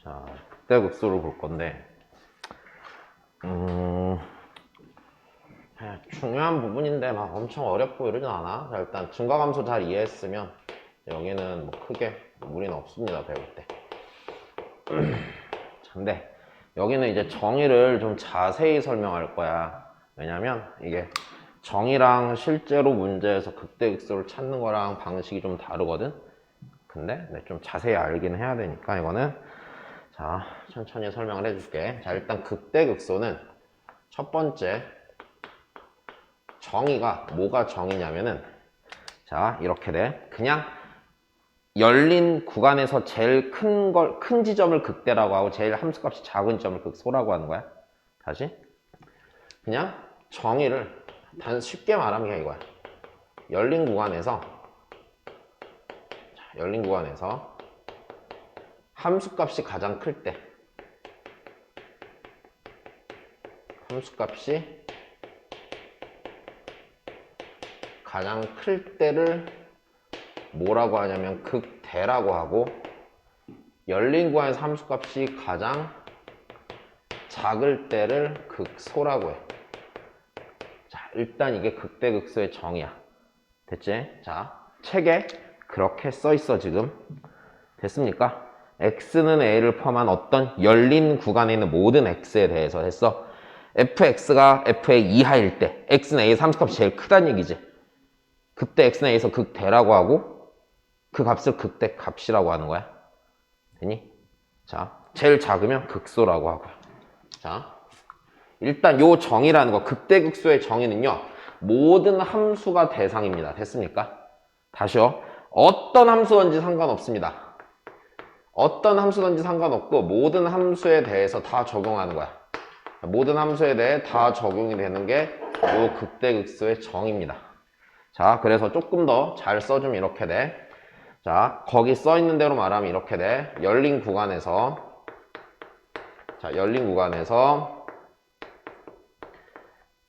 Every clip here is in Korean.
자, 극대극소를 볼 건데, 중요한 부분인데 막 엄청 어렵고 이러진 않아. 자, 일단 증가함수 잘 이해했으면 여기는 뭐 크게 무리는 없습니다, 배울 때. 근데 여기는 이제 정의를 좀 자세히 설명할 거야. 왜냐면 이게 정의랑 실제로 문제에서 극대극소를 찾는 거랑 방식이 좀 다르거든. 근데 좀 자세히 알긴 해야 되니까 이거는 자 천천히 설명을 해줄게. 자, 일단 극대극소는 첫 번째 정의가 뭐가 정의냐면은 자 이렇게 돼. 그냥 열린 구간에서 제일 큰 지점을 극대라고 하고 제일 함수값이 작은 지점을 극소라고 하는 거야. 다시 그냥 정의를 쉽게 말하면 그냥 이거야. 열린 구간에서 함수값이 가장 클 때 함수값이 가장 클 때를 뭐라고 하냐면 극대라고 하고, 열린 구간에서 함수값이 가장 작을 때를 극소라고 해. 자, 일단 이게 극대극소의 정의야. 됐지? 자, 책에 그렇게 써 있어 지금. 됐습니까? x는 a를 포함한 어떤 열린 구간에 있는 모든 x에 대해서 됐어. fx가 f의 이하일 때 x는 a의 함수값이 제일 크다는 얘기지. 그때 x는 a에서 극대라고 하고 그 값을 극대 값이라고 하는 거야. 되니? 자, 제일 작으면 극소라고 하고요. 자, 일단 요 정의라는 거, 극대극소의 정의는요, 모든 함수가 대상입니다. 됐습니까? 다시요. 어떤 함수든지 상관없습니다. 어떤 함수든지 상관없고 모든 함수에 대해서 다 적용하는 거야. 모든 함수에 대해 다 적용이 되는 게 요 극대극소의 정의입니다. 자, 그래서 조금 더 잘 써주면 이렇게 돼. 자, 거기 써 있는 대로 말하면 이렇게 돼. 열린 구간에서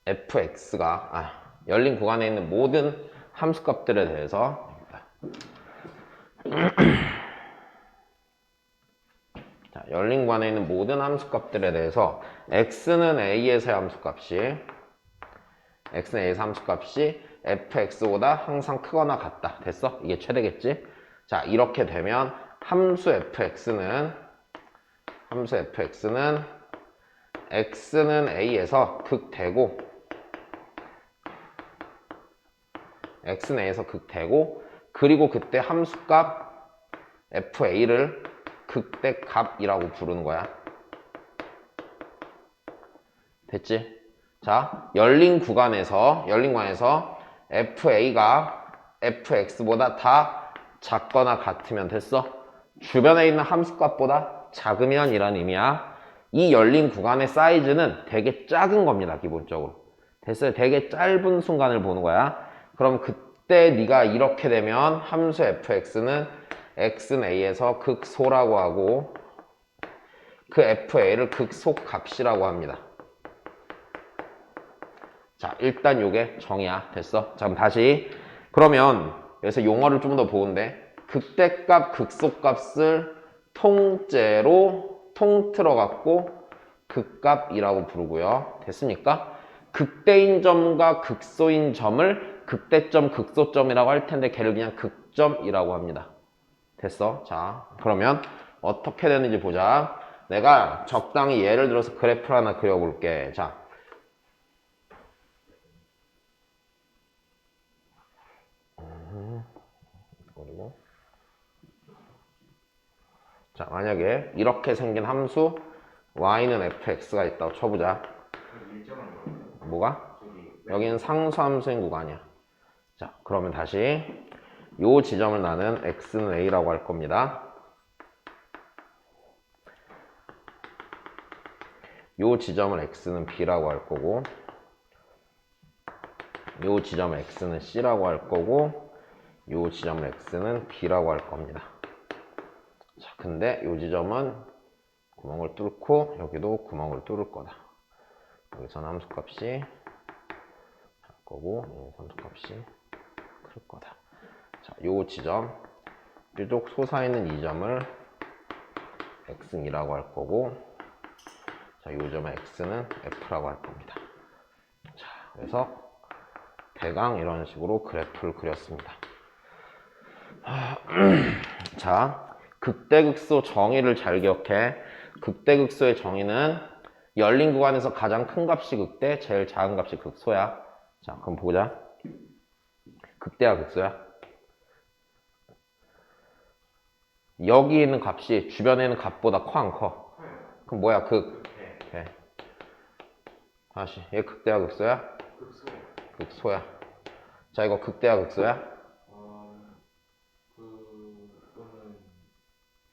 fx가 열린 구간에 있는 모든 함수값들에 대해서 자, 열린 구간에 있는 모든 함수값들에 대해서 x는 a에서의 함수값이 fx보다 항상 크거나 같다. 됐어? 이게 최대겠지? 자, 이렇게 되면 함수 fx는 x는 a에서 극대고 그리고 그때 함수값 fa를 극대값이라고 부르는 거야. 됐지? 자, 열린 구간에서 fa가 fx보다 다 작거나 같으면 됐어? 주변에 있는 함수값보다 작으면 이란 의미야. 이 열린 구간의 사이즈는 되게 작은 겁니다, 기본적으로. 됐어요? 되게 짧은 순간을 보는 거야. 그럼 그때 네가 이렇게 되면 함수 fx는 x는 a에서 극소라고 하고 그 fa를 극소값이라고 합니다. 자, 일단 요게 정의야. 됐어? 자, 그럼 다시. 그러면 여기서 용어를 좀 더 보는데 극대값, 극소값을 통째로 통틀어 갖고 극값이라고 부르고요. 됐습니까? 극대인 점과 극소인 점을 극대점, 극소점이라고 할 텐데 걔를 그냥 극점이라고 합니다. 됐어? 자, 그러면 어떻게 되는지 보자. 내가 적당히 예를 들어서 그래프를 하나 그려볼게. 자, 그리고 자, 만약에 이렇게 생긴 함수 y는 fx가 있다고 쳐보자. 뭐가? 여기는 상수함수인 구간이야. 자, 그러면 다시 요 지점을 나는 x는 a라고 할 겁니다. 요 지점을 x는 b라고 할 거고 요 지점을 x는 c라고 할 거고 요 지점을 x는 b라고 할 겁니다. 자, 근데 요 지점은 구멍을 뚫고 여기도 구멍을 뚫을 거다. 여기서는 함수값이 작을 거고 함수값이 클 거다. 자, 요 지점 뾰족 솟아있는 이 점을 x는 2라고 할 거고, 자, 요 점의 x는 f라고 할 겁니다. 자, 그래서 대강 이런 식으로 그래프를 그렸습니다. 자, 극대극소 정의를 잘 기억해. 극대극소의 정의는 열린 구간에서 가장 큰 값이 극대, 제일 작은 값이 극소야. 자, 그럼 보자. 극대야, 극소야? 여기 있는 값이 주변에 있는 값보다 커, 안 커? 그럼 뭐야, 극? 네. 다시, 얘 극대야, 극소야? 극소야. 자, 이거 극대야, 극소야?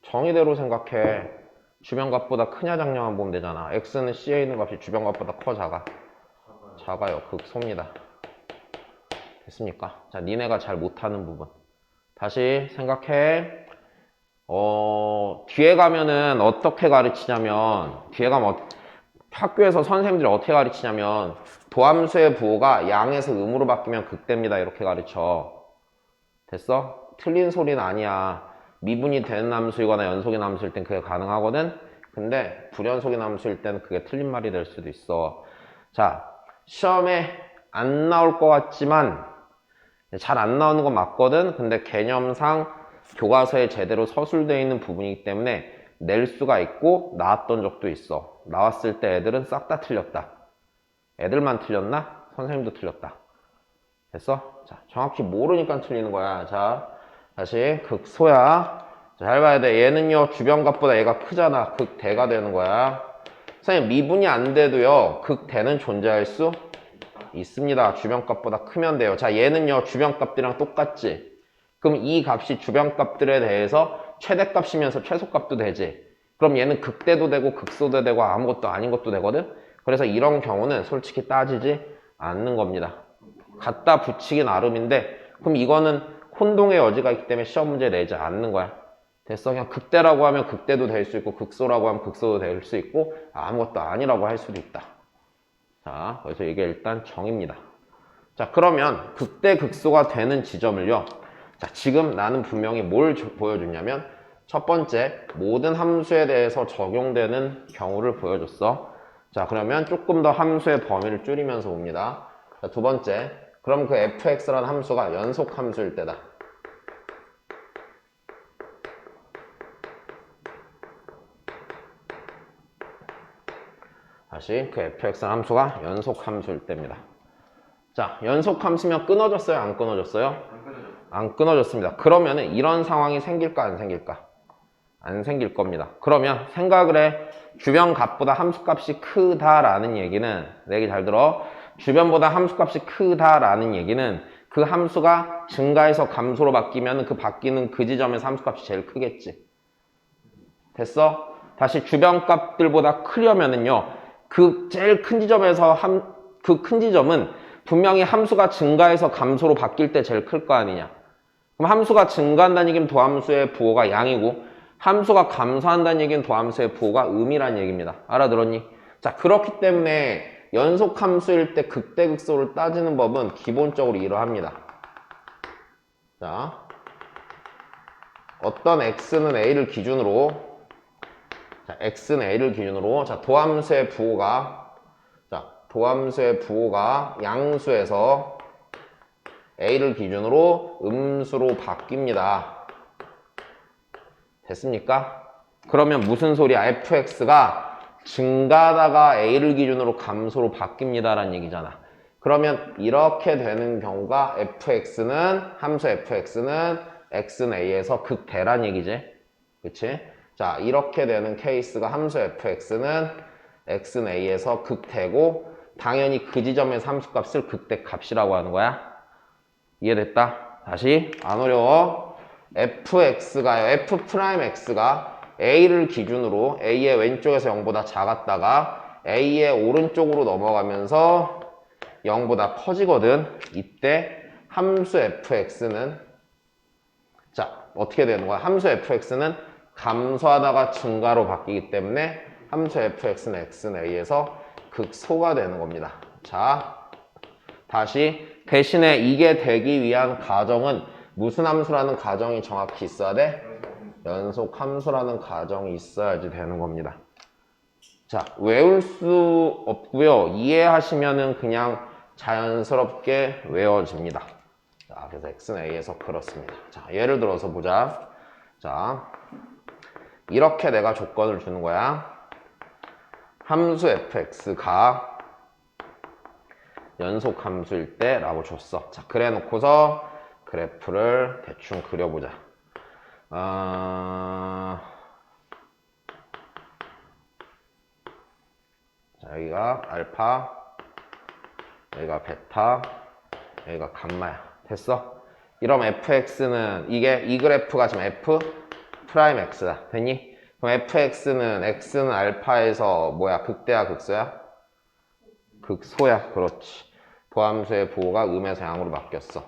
정의대로 생각해. 주변 값보다 크냐 작냐만 보면 되잖아. x는 c에 있는 값이 주변 값보다 커, 작아? 작아요. 극소입니다. 됐습니까? 자, 니네가 잘 못하는 부분. 다시 생각해. 뒤에 가면은 어떻게 가르치냐면, 뒤에 가면 학교에서 선생님들이 어떻게 가르치냐면, 도함수의 부호가 양에서 음으로 바뀌면 극대입니다. 이렇게 가르쳐. 됐어? 틀린 소리는 아니야. 미분이 되는 함수이거나 연속인 함수일 땐 그게 가능하거든? 근데 불연속인 함수일 때는 그게 틀린 말이 될 수도 있어. 자, 시험에 안 나올 것 같지만 잘 안 나오는 건 맞거든? 근데 개념상 교과서에 제대로 서술되어 있는 부분이기 때문에 낼 수가 있고 나왔던 적도 있어. 나왔을 때 애들은 싹 다 틀렸다. 애들만 틀렸나? 선생님도 틀렸다. 됐어? 자, 정확히 모르니까 틀리는 거야. 자, 다시 극소야. 자, 잘 봐야 돼. 얘는요 주변 값보다 얘가 크잖아. 극대가 되는 거야. 선생님 미분이 안 돼도요 극대는 존재할 수 있습니다. 주변 값보다 크면 돼요. 자, 얘는요 주변 값들이랑 똑같지. 그럼 이 값이 주변 값들에 대해서 최대값이면서 최소값도 되지. 그럼 얘는 극대도 되고 극소도 되고 아무것도 아닌 것도 되거든. 그래서 이런 경우는 솔직히 따지지 않는 겁니다. 갖다 붙이기 나름인데, 그럼 이거는 혼동의 여지가 있기 때문에 시험 문제 내지 않는 거야. 됐어? 그냥 극대라고 하면 극대도 될 수 있고 극소라고 하면 극소도 될 수 있고 아무것도 아니라고 할 수도 있다. 자, 그래서 이게 일단 정입니다. 자, 그러면 극대 극소가 되는 지점을요. 자, 지금 나는 분명히 뭘 보여줬냐면 첫 번째, 모든 함수에 대해서 적용되는 경우를 보여줬어. 자, 그러면 조금 더 함수의 범위를 줄이면서 봅니다. 자, 두 번째, 그럼 그 fx라는 함수가 연속 함수일 때다. 다시 그 fx라는 함수가 연속 함수일 때입니다. 자, 연속 함수면 끊어졌어요? 안 끊어졌어요? 안 끊어졌습니다. 그러면은 이런 상황이 생길까 안 생길까? 안 생길 겁니다. 그러면 생각을 해. 주변 값보다 함수값이 크다라는 얘기는, 내 얘기 잘 들어. 주변보다 함수값이 크다라는 얘기는 그 함수가 증가해서 감소로 바뀌면 그 바뀌는 그 지점에서 함수값이 제일 크겠지. 됐어? 다시 주변 값들보다 크려면은요, 그 제일 큰 지점에서 그 큰 지점은 분명히 함수가 증가해서 감소로 바뀔 때 제일 클 거 아니냐. 그럼 함수가 증가한다는 얘기는 도함수의 부호가 양이고, 함수가 감소한다는 얘기는 도함수의 부호가 음이라는 얘기입니다. 알아들었니? 자, 그렇기 때문에 연속 함수일 때 극대극소를 따지는 법은 기본적으로 이러합니다. 자, 어떤 x는 a를 기준으로, 자, x는 a를 기준으로, 자, 도함수의 부호가 양수에서 a를 기준으로 음수로 바뀝니다. 됐습니까? 그러면 무슨 소리야? fx가 증가하다가 a를 기준으로 감소로 바뀝니다 라는 얘기잖아. 그러면 이렇게 되는 경우가 함수 fx는 x는 a에서 극대란 얘기지. 그치? 자, 이렇게 되는 케이스가 함수 fx는 x는 a에서 극대고, 당연히 그 지점에서 함수값을 극대값이라고 하는 거야. 이해됐다? 다시, 안 어려워. fx가 a를 기준으로 a의 왼쪽에서 0보다 작았다가 a의 오른쪽으로 넘어가면서 0보다 커지거든. 이때 함수 fx는, 자, 어떻게 되는 거야? 함수 fx는 감소하다가 증가로 바뀌기 때문에 함수 fx는 x는 a에서 극소가 되는 겁니다. 자, 다시, 대신에 이게 되기 위한 가정은 무슨 함수라는 가정이 정확히 있어야 돼? 연속 함수라는 가정이 있어야지 되는 겁니다. 자, 외울 수 없고요. 이해하시면은 그냥 자연스럽게 외워집니다. 자, 그래서 x는 a에서 그렇습니다. 자, 예를 들어서 보자. 자, 이렇게 내가 조건을 주는 거야. 함수 fx가 연속 함수일 때 라고 줬어. 자, 그래 놓고서 그래프를 대충 그려보자. 자, 여기가 알파, 여기가 베타, 여기가 감마야. 됐어? 이러면 fx는 이 그래프가 지금 f 프라임 x다. 됐니? 그럼 fx는 x는 알파에서 뭐야? 극대야, 극소야? 극소야. 그렇지. 도함수의 부호가 음에서 양으로 바뀌었어.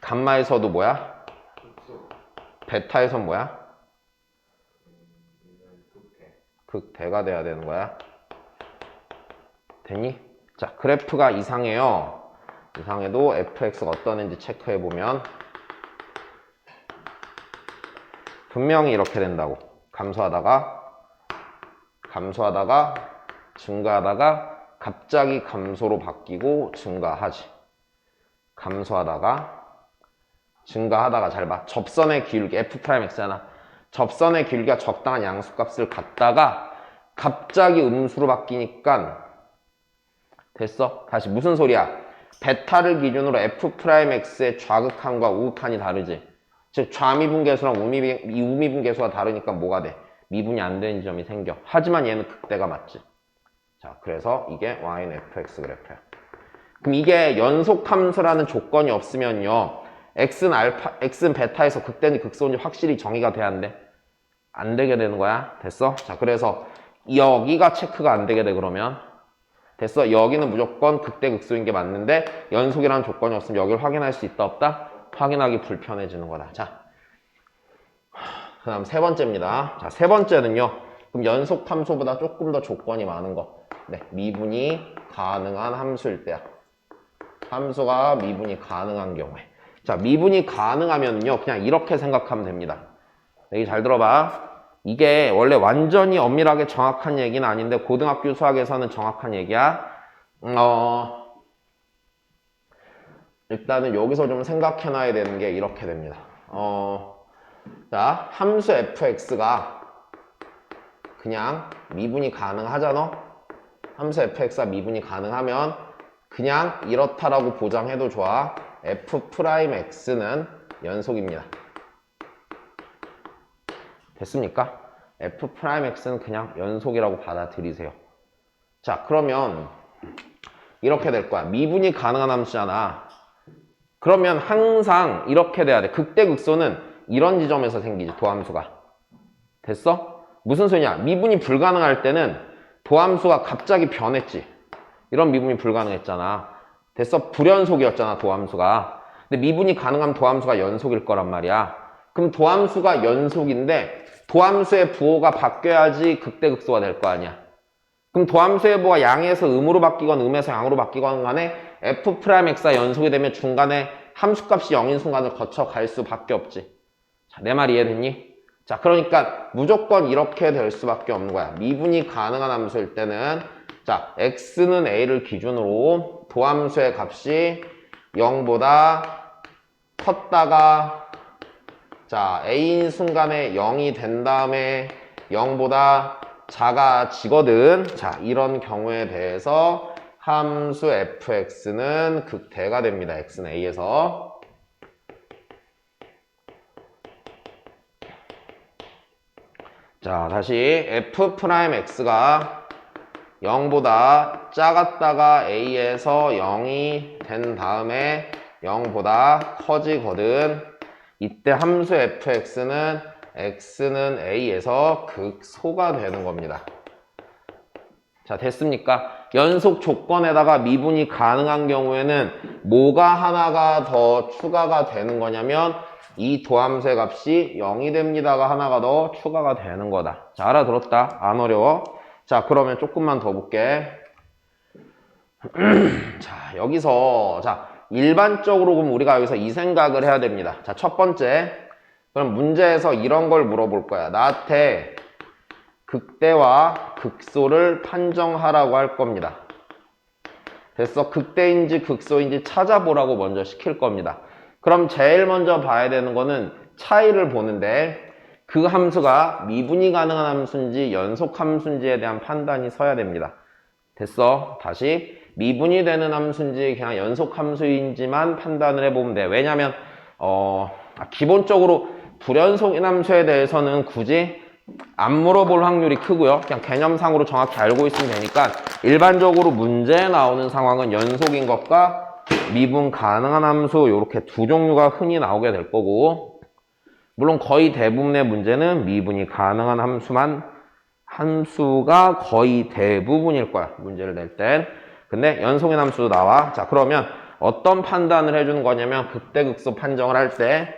감마에서도 뭐야? 베타에선 뭐야? 극대가 돼야 되는 거야. 됐니? 자, 그래프가 이상해요. 이상해도 fx가 어떤 애인지 체크해보면 분명히 이렇게 된다고. 감소하다가 증가하다가 갑자기 감소로 바뀌고 증가하지. 감소하다가 증가하다가 잘 봐. 접선의 기울기 f'x잖아. 접선의 길이가 적당한 양수값을 갖다가 갑자기 음수로 바뀌니까 됐어? 다시 무슨 소리야? 베타를 기준으로 f'x의 좌극한과 우극한이 다르지. 즉 좌미분계수랑 우미분계수가 다르니까 뭐가 돼? 미분이 안 되는 지점이 생겨. 하지만 얘는 극대가 맞지. 자, 그래서 이게 y는 fx 그래프야. 그럼 이게 연속함수라는 조건이 없으면요, x는 베타에서 극대인지 극소인지 확실히 정의가 돼야 안 돼? 안 되게 되는 거야. 됐어? 자, 그래서 여기가 체크가 안 되게 돼. 그러면 됐어? 여기는 무조건 극대 극소인 게 맞는데 연속이라는 조건이 없으면 여기를 확인할 수 있다 없다? 확인하기 불편해지는 거다. 자, 그 다음 세 번째입니다. 자, 세 번째는요, 그럼 연속 함수보다 조금 더 조건이 많은 거. 네, 미분이 가능한 함수일 때야. 함수가 미분이 가능한 경우에. 자, 미분이 가능하면요, 그냥 이렇게 생각하면 됩니다. 여기 잘 들어봐. 이게 원래 완전히 엄밀하게 정확한 얘기는 아닌데 고등학교 수학에서는 정확한 얘기야. 일단은 여기서 좀 생각해놔야 되는 게 이렇게 됩니다. 자, 함수 fx가 그냥 미분이 가능하잖아. 함수 fx가 미분이 가능하면 그냥 이렇다라고 보장해도 좋아. f'x는 연속입니다. 됐습니까? f'x는 그냥 연속이라고 받아들이세요. 자, 그러면 이렇게 될 거야. 미분이 가능한 함수잖아. 그러면 항상 이렇게 돼야 돼. 극대극소는 이런 지점에서 생기지, 도함수가. 됐어? 무슨 소리냐? 미분이 불가능할 때는 도함수가 갑자기 변했지. 이런 미분이 불가능했잖아. 됐어? 불연속이었잖아, 도함수가. 근데 미분이 가능하면 도함수가 연속일 거란 말이야. 그럼 도함수가 연속인데 도함수의 부호가 바뀌어야지 극대극소가 될 거 아니야. 그럼 도함수의 부호가 양에서 음으로 바뀌건 음에서 양으로 바뀌건 간에 f'x가 연속이 되면 중간에 함수값이 0인 순간을 거쳐 갈 수밖에 없지. 자, 내 말 이해됐니? 자, 그러니까 무조건 이렇게 될 수밖에 없는 거야. 미분이 가능한 함수일 때는 자, x는 a를 기준으로 도함수의 값이 0보다 컸다가 자, a인 순간에 0이 된 다음에 0보다 작아지거든. 자, 이런 경우에 대해서 함수 fx는 극대가 됩니다. x는 a에서. 자, 다시 f'x가 0보다 작았다가 a에서 0이 된 다음에 0보다 커지거든. 이때 함수 fx는 x는 a에서 극소가 되는 겁니다. 자, 됐습니까? 연속 조건에다가 미분이 가능한 경우에는 뭐가 하나가 더 추가가 되는 거냐면 이 도함수의 값이 0이 됩니다가 하나가 더 추가가 되는 거다. 자, 알아들었다? 안 어려워? 자, 그러면 조금만 더 볼게. 자, 여기서 자 일반적으로 그럼 우리가 여기서 이 생각을 해야 됩니다. 자, 첫 번째 그럼 문제에서 이런 걸 물어볼 거야. 나한테 극대와 극소를 판정하라고 할 겁니다. 됐어? 극대인지 극소인지 찾아보라고 먼저 시킬 겁니다. 그럼 제일 먼저 봐야 되는 거는 차이를 보는데 그 함수가 미분이 가능한 함수인지 연속 함수인지에 대한 판단이 서야 됩니다. 됐어? 다시 미분이 되는 함수인지 그냥 연속 함수인지만 판단을 해보면 돼. 왜냐면 기본적으로 불연속인 함수에 대해서는 굳이 안 물어볼 확률이 크고요. 그냥 개념상으로 정확히 알고 있으면 되니까 일반적으로 문제에 나오는 상황은 연속인 것과 미분 가능한 함수 이렇게 두 종류가 흔히 나오게 될 거고, 물론 거의 대부분의 문제는 미분이 가능한 함수가 거의 대부분일 거야, 문제를 낼 땐. 근데 연속인 함수도 나와. 자, 그러면 어떤 판단을 해주는 거냐면 극대극소 판정을 할 때,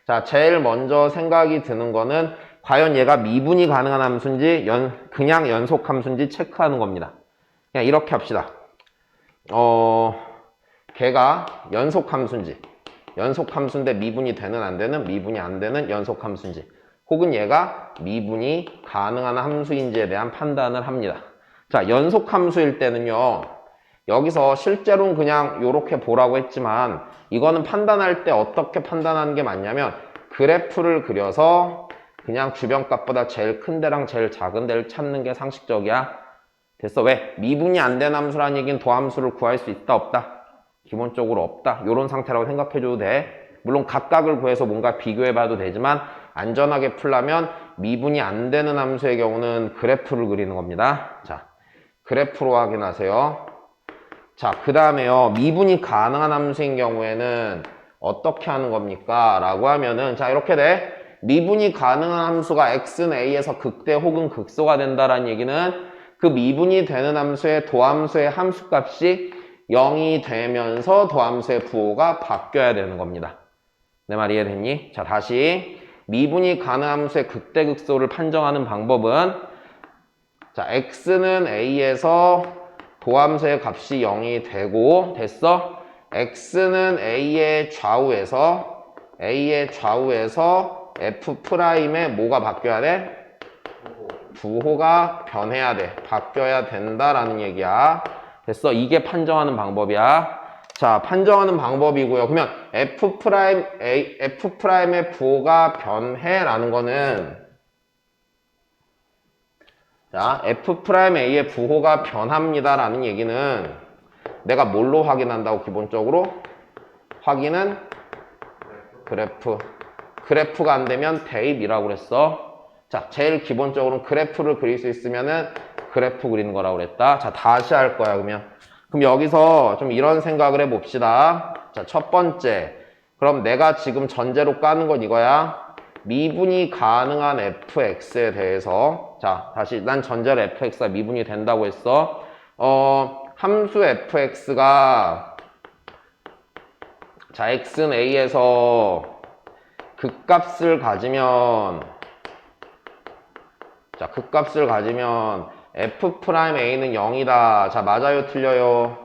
자, 제일 먼저 생각이 드는 거는 과연 얘가 미분이 가능한 함수인지 그냥 연속 함수인지 체크하는 겁니다. 그냥 이렇게 합시다. 걔가 연속 함수인지, 연속 함수인데 미분이 되는 안 되는, 미분이 안 되는 연속 함수인지, 혹은 얘가 미분이 가능한 함수인지에 대한 판단을 합니다. 자, 연속 함수일 때는요, 여기서 실제로는 그냥 이렇게 보라고 했지만 이거는 판단할 때 어떻게 판단하는 게 맞냐면 그래프를 그려서 그냥 주변값보다 제일 큰 데랑 제일 작은 데를 찾는 게 상식적이야. 됐어? 왜? 미분이 안 되는 함수라는 얘기는 도함수를 구할 수 있다 없다? 기본적으로 없다. 이런 상태라고 생각해줘도 돼. 물론 각각을 구해서 뭔가 비교해봐도 되지만 안전하게 풀려면 미분이 안 되는 함수의 경우는 그래프를 그리는 겁니다. 자, 그래프로 확인하세요. 자, 그 다음에요. 미분이 가능한 함수인 경우에는 어떻게 하는 겁니까? 라고 하면은, 자, 이렇게 돼. 미분이 가능한 함수가 x는 a에서 극대 혹은 극소가 된다라는 얘기는 그 미분이 되는 함수의 도함수의 함수값이 0이 되면서 도함수의 부호가 바뀌어야 되는 겁니다. 내 말 이해됐니? 자, 다시 미분이 가능한 함수의 극대 극소를 판정하는 방법은, 자, x는 a에서 도함수의 값이 0이 되고, 됐어? x는 a의 좌우에서 f'에 뭐가 바뀌어야 돼? 부호가 변해야 돼. 바뀌어야 된다라는 얘기야. 됐어? 이게 판정하는 방법이야. 자, 판정하는 방법이고요. 그러면 f'의 부호가 변해라는 거는, 자, f'A의 부호가 변합니다라는 얘기는 내가 뭘로 확인한다고 기본적으로? 확인은 그래프가 안 되면 대입이라고 그랬어. 자, 제일 기본적으로는 그래프를 그릴 수 있으면은 그래프 그리는 거라고 그랬다. 자, 다시 할 거야, 그러면. 그럼 여기서 좀 이런 생각을 해봅시다. 자, 첫 번째. 그럼 내가 지금 전제로 까는 건 이거야. 미분이 가능한 fx에 대해서. 자, 다시 난 전제로 fx가 미분이 된다고 했어. 함수 fx가, 자, x는 a에서 극값을 가지면, 자, 극값을 가지면 f'A는 0이다. 자, 맞아요, 틀려요?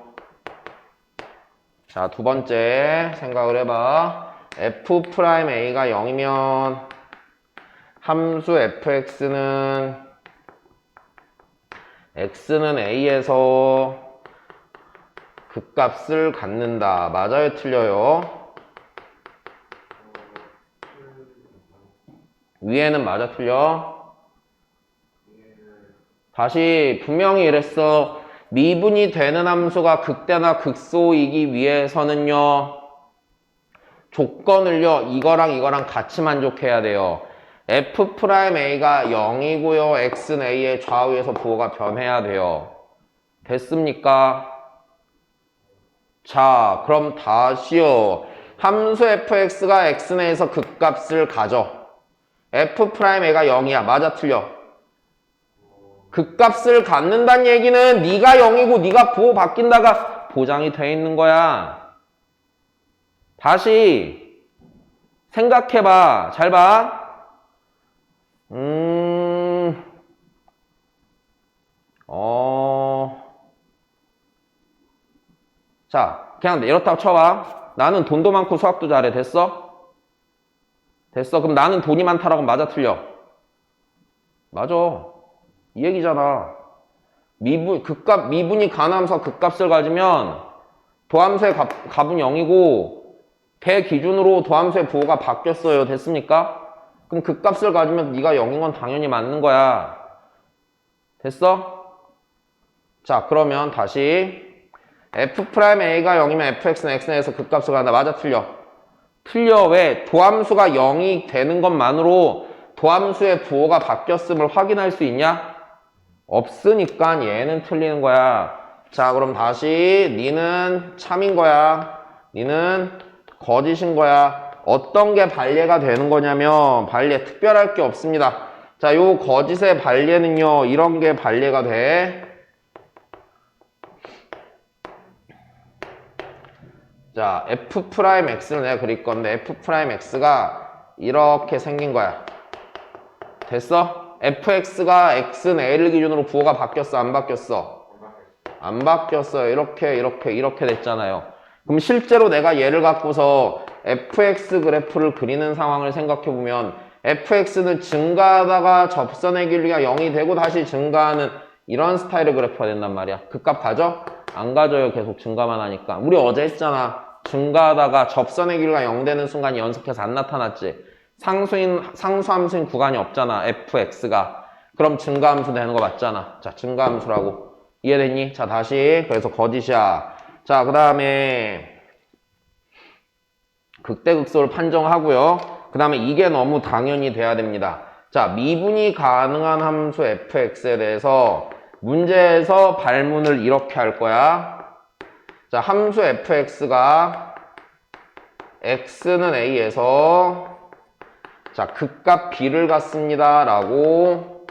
자, 두 번째 생각을 해봐. f'A가 0이면 함수 fx는 x는 a에서 극값을 갖는다. 맞아요, 틀려요? 위에는 맞아, 틀려? 다시 분명히 이랬어. 미분이 되는 함수가 극대나 극소이기 위해서는요, 조건을요, 이거랑 같이 만족해야 돼요. f'A가 0이고요, x는 a의 좌우에서 부호가 변해야 돼요. 됐습니까? 자, 그럼 다시요. 함수 fx가 x는 a에서 극값을 가져. f'A가 0이야. 맞아, 틀려? 극값을 갖는다는 얘기는 네가 0이고 네가 부호 바뀐다가 보장이 돼 있는 거야. 다시 생각해봐. 잘 봐. 자, 그냥 이렇다고 쳐봐. 나는 돈도 많고 수학도 잘해. 됐어? 됐어. 그럼 나는 돈이 많다라고 맞아, 틀려? 맞아. 이 얘기잖아. 미분이 가함수가 극값을 가지면 도함수의 값은 0이고 배 기준으로 도함수의 부호가 바뀌었어요. 됐습니까? 그럼 극값을 가지면 네가 0인 건 당연히 맞는 거야. 됐어? 자, 그러면 다시 f'a가 0이면 fx는 x에서 극값을 간다. 맞아, 틀려? 틀려. 왜? 도함수가 0이 되는 것만으로 도함수의 부호가 바뀌었음을 확인할 수 있냐? 없으니까 얘는 틀리는 거야. 자, 그럼 다시 니는 참인 거야. 니는 거짓인 거야. 어떤 게 반례가 되는 거냐면 반례 특별할 게 없습니다. 자, 요 거짓의 반례는요. 이런 게 반례가 돼. 자, f'x를 내가 그릴 건데 f'x가 이렇게 생긴 거야. 됐어? fx가 x는 a를 기준으로 부호가 바뀌었어? 안 바뀌었어? 안 바뀌었어요. 이렇게 됐잖아요. 그럼 실제로 내가 얘를 갖고서 fx 그래프를 그리는 상황을 생각해보면 fx는 증가하다가 접선의 길이가 0이 되고 다시 증가하는 이런 스타일의 그래프가 된단 말이야. 극값 가져? 안 가져요. 계속 증가만 하니까. 우리 어제 했잖아. 증가하다가 접선의 길이가 0 되는 순간이 연속해서 안 나타났지. 상수함수인 구간이 없잖아. fx가. 그럼 증가함수 되는 거 맞잖아. 자, 증가함수라고. 이해됐니? 자, 다시. 그래서 거짓이야. 자, 그 다음에 극대극소를 판정하고요. 그 다음에 이게 너무 당연히 돼야 됩니다. 자, 미분이 가능한 함수 fx에 대해서 문제에서 발문을 이렇게 할 거야. 자, 함수 fx가 x는 a에서 자, 극값 b를 갖습니다. 라고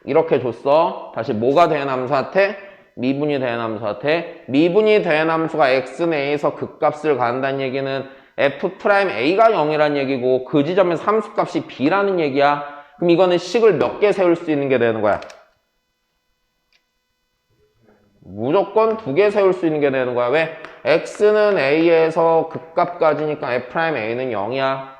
이렇게 줬어. 다시 뭐가 된 함수한테? 미분이 된 함수한테. 미분이 된 함수가 x는 a에서 극값을 갖는다는 얘기는 f'a가 0이란 얘기고 그 지점에서 함수값이 b라는 얘기야. 그럼 이거는 식을 몇 개 세울 수 있는 게 되는 거야? 무조건 2개 세울 수 있는 게 되는 거야. 왜? x는 a에서 극값까지니까 f'a는 0이야.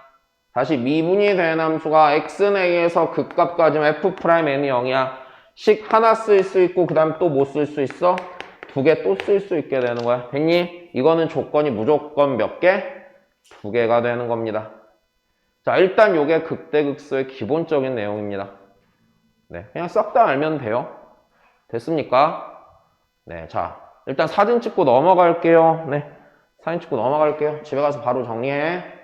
다시 미분이 된 함수가 x는 a에서 극값까지면 f'n이 0이야. 식 하나 쓸 수 있고 그 다음 또 뭐 쓸 수 있어? 2개 또 쓸 수 있게 되는 거야. 됐니? 이거는 조건이 무조건 몇 개? 2개가 되는 겁니다. 자, 일단 요게 극대극소의 기본적인 내용입니다. 네, 그냥 싹 다 알면 돼요. 됐습니까? 네, 자, 일단 사진 찍고 넘어갈게요. 네, 사진 찍고 넘어갈게요. 집에 가서 바로 정리해.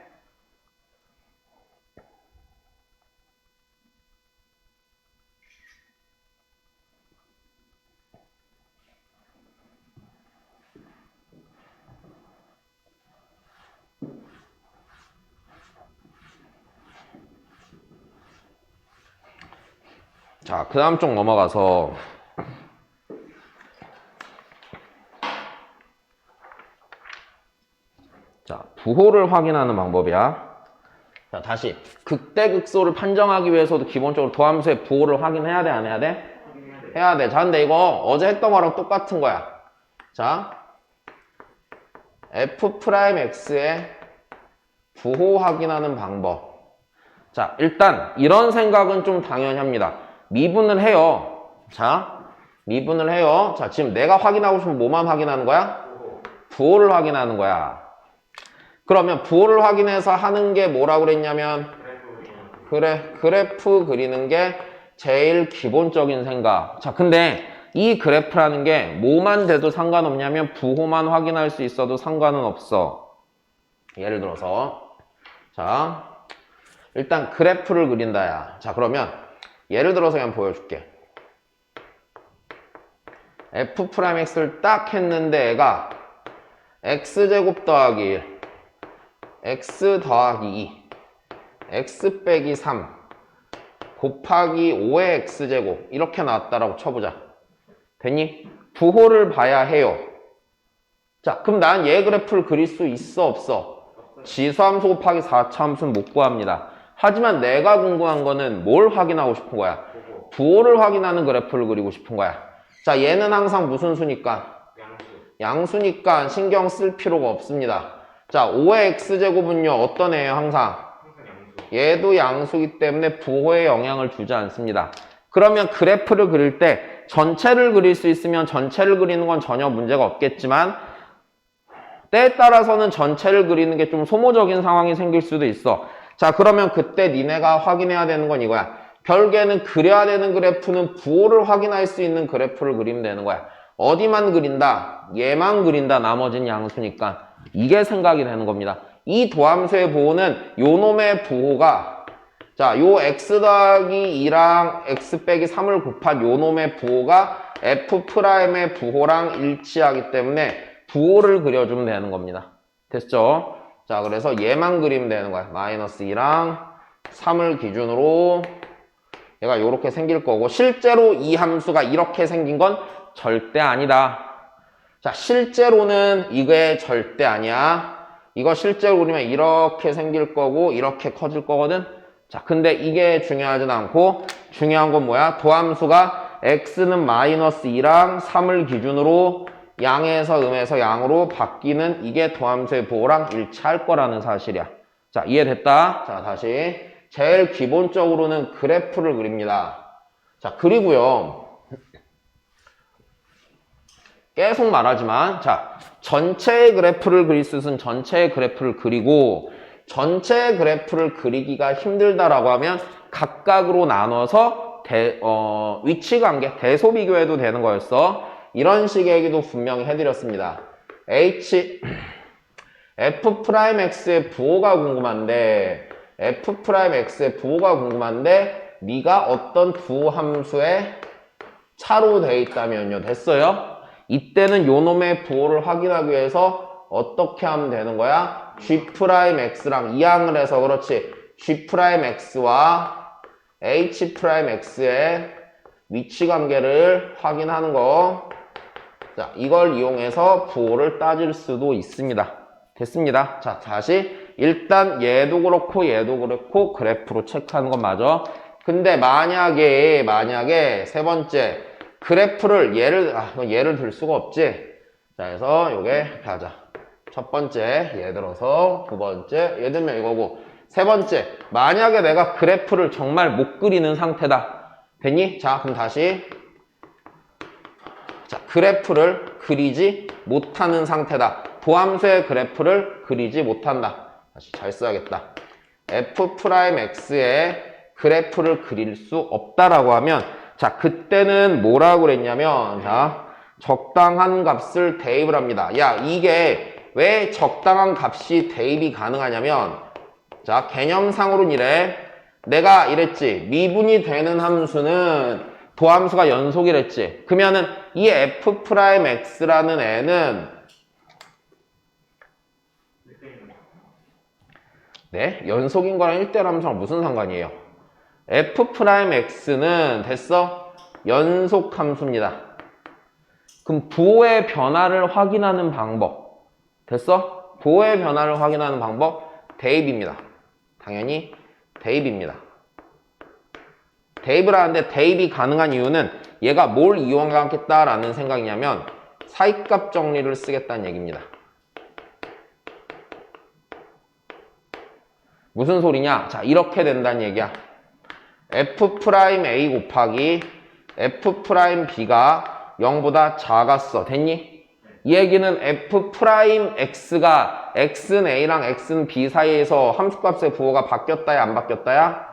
자, 그 다음 쪽 넘어가서 자, 부호를 확인하는 방법이야. 자, 다시 극대극소를 판정하기 위해서도 기본적으로 도함수의 부호를 확인해야 돼, 안 해야 돼? 해야 돼. 자, 근데 이거 어제 했던 거랑 똑같은 거야. 자, f'x의 부호 확인하는 방법. 자, 일단 이런 생각은 좀 당연히 합니다. 미분을 해요. 자, 미분을 해요. 자, 지금 내가 확인하고 싶으면 뭐만 확인하는 거야? 부호를 확인하는 거야. 그러면 부호를 확인해서 하는 게 뭐라고 그랬냐면 그래프 그리는 게 제일 기본적인 생각. 자, 근데 이 그래프라는 게 뭐만 돼도 상관없냐면 부호만 확인할 수 있어도 상관은 없어. 예를 들어서 자, 일단 그래프를 그린다야. 자, 그러면 예를 들어서 그냥 보여줄게. f'x를 딱 했는데 애가 x제곱 더하기 1 x 더하기 2 x 빼기 3 곱하기 5의 x제곱 이렇게 나왔다라고 쳐보자. 됐니? 부호를 봐야 해요. 자, 그럼 난 얘 그래프를 그릴 수 있어 없어? 지수함수 곱하기 4차함수는 못 구합니다. 하지만 내가 궁금한 거는 뭘 확인하고 싶은 거야? 부호를 확인하는 그래프를 그리고 싶은 거야. 자, 얘는 항상 무슨 수니까? 양수니까 신경 쓸 필요가 없습니다. 자, 5의 x제곱은요 어떤 애예요? 항상 얘도 양수이기 때문에 부호에 영향을 주지 않습니다. 그러면 그래프를 그릴 때 전체를 그릴 수 있으면 전체를 그리는 건 전혀 문제가 없겠지만 때에 따라서는 전체를 그리는 게 좀 소모적인 상황이 생길 수도 있어. 자, 그러면 그때 니네가 확인해야 되는 건 이거야. 결국에는 그려야 되는 그래프는 부호를 확인할 수 있는 그래프를 그리면 되는 거야. 어디만 그린다? 얘만 그린다. 나머지는 양수니까. 이게 생각이 되는 겁니다. 이 도함수의 부호는 요 놈의 부호가 자, 요 x 더하기 2랑 x 빼기 3을 곱한 요 놈의 부호가 f'의 부호랑 일치하기 때문에 부호를 그려주면 되는 겁니다. 됐죠? 자, 그래서 얘만 그리면 되는 거야. 마이너스 2랑 3을 기준으로 얘가 이렇게 생길 거고 실제로 이 함수가 이렇게 생긴 건 절대 아니다. 자, 실제로는 이게 절대 아니야. 이거 실제로 그리면 이렇게 생길 거고 이렇게 커질 거거든. 자, 근데 이게 중요하진 않고 중요한 건 뭐야? 도함수가 x는 마이너스 2랑 3을 기준으로 양에서 음에서 양으로 바뀌는 이게 도함수의 부호랑 일치할 거라는 사실이야. 자, 이해됐다? 자, 다시 제일 기본적으로는 그래프를 그립니다. 자, 그리고요. 계속 말하지만 자, 전체의 그래프를 그릴 수 있으면 전체의 그래프를 그리고 전체 그래프를 그리기가 힘들다라고 하면 각각으로 나눠서 위치관계, 대소비교해도 되는 거였어. 이런 식의 얘기도 분명히 해드렸습니다. f'x의 부호가 궁금한데 네가 어떤 부함수에 차로 돼 있다면요. 됐어요? 이때는 요 놈의 부호를 확인하기 위해서 어떻게 하면 되는 거야? g'x랑 이항을 해서 그렇지. g'x와 h'x의 위치관계를 확인하는 거. 자, 이걸 이용해서 부호를 따질 수도 있습니다. 됐습니다. 자, 다시 일단 얘도 그렇고 그래프로 체크하는 건 맞아. 근데 만약에 세 번째 그래프를 얘를 들 수가 없지. 자, 그래서 요게 가자. 첫 번째 얘 들어서 두 번째 얘 들면 이거고 세 번째 만약에 내가 그래프를 정말 못 그리는 상태다. 됐니? 자, 그럼 다시 자, 그래프를 그리지 못하는 상태다. 도함수의 그래프를 그리지 못한다. 다시 잘 써야겠다. f'x의 그래프를 그릴 수 없다라고 하면 자, 그때는 뭐라고 그랬냐면 자, 적당한 값을 대입을 합니다. 야, 이게 왜 적당한 값이 대입이 가능하냐면 자, 개념상으로는 이래. 내가 이랬지. 미분이 되는 함수는 도함수가 연속이랬지. 그러면은 이 f'x라는 애는 네? 연속인 거랑 1대1 함수랑 무슨 상관이에요? f'x는 됐어? 연속 함수입니다. 그럼 부호의 변화를 확인하는 방법 됐어? 부호의 변화를 확인하는 방법 대입입니다. 당연히 대입입니다. 대입을 하는데 대입이 가능한 이유는 얘가 뭘 이용하겠다라는 생각이냐면 사이값 정리를 쓰겠다는 얘기입니다. 무슨 소리냐? 자, 이렇게 된다는 얘기야. f'A 곱하기 f'B가 0보다 작았어. 됐니? 이 얘기는 f'X가 x는 A랑 x는 B 사이에서 함수값의 부호가 바뀌었다야 안 바뀌었다야?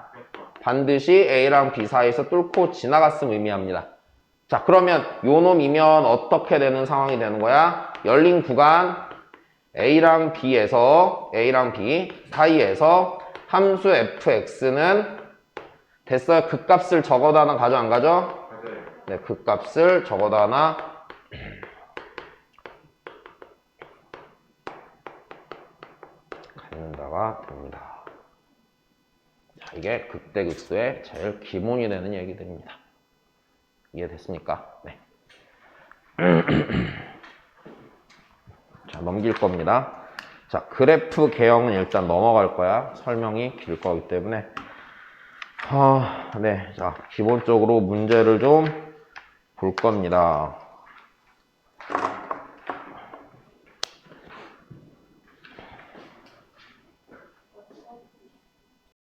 반드시 A랑 B 사이에서 뚫고 지나갔음을 의미합니다. 자, 그러면 요 놈이면 어떻게 되는 상황이 되는 거야? 열린 구간 A랑 B 사이에서 함수 fx는 됐어요? 그 값을 적어도 하나 가져 안 가져? 네, 그 값을 적어도 하나 갖는다가 됩니다. 자, 이게 극대극소의 제일 기본이 되는 얘기들입니다. 이해됐습니까? 네. 자, 넘길 겁니다. 자, 그래프 개형은 일단 넘어갈 거야. 설명이 길 거기 때문에. 네. 자, 기본적으로 문제를 좀 볼 겁니다.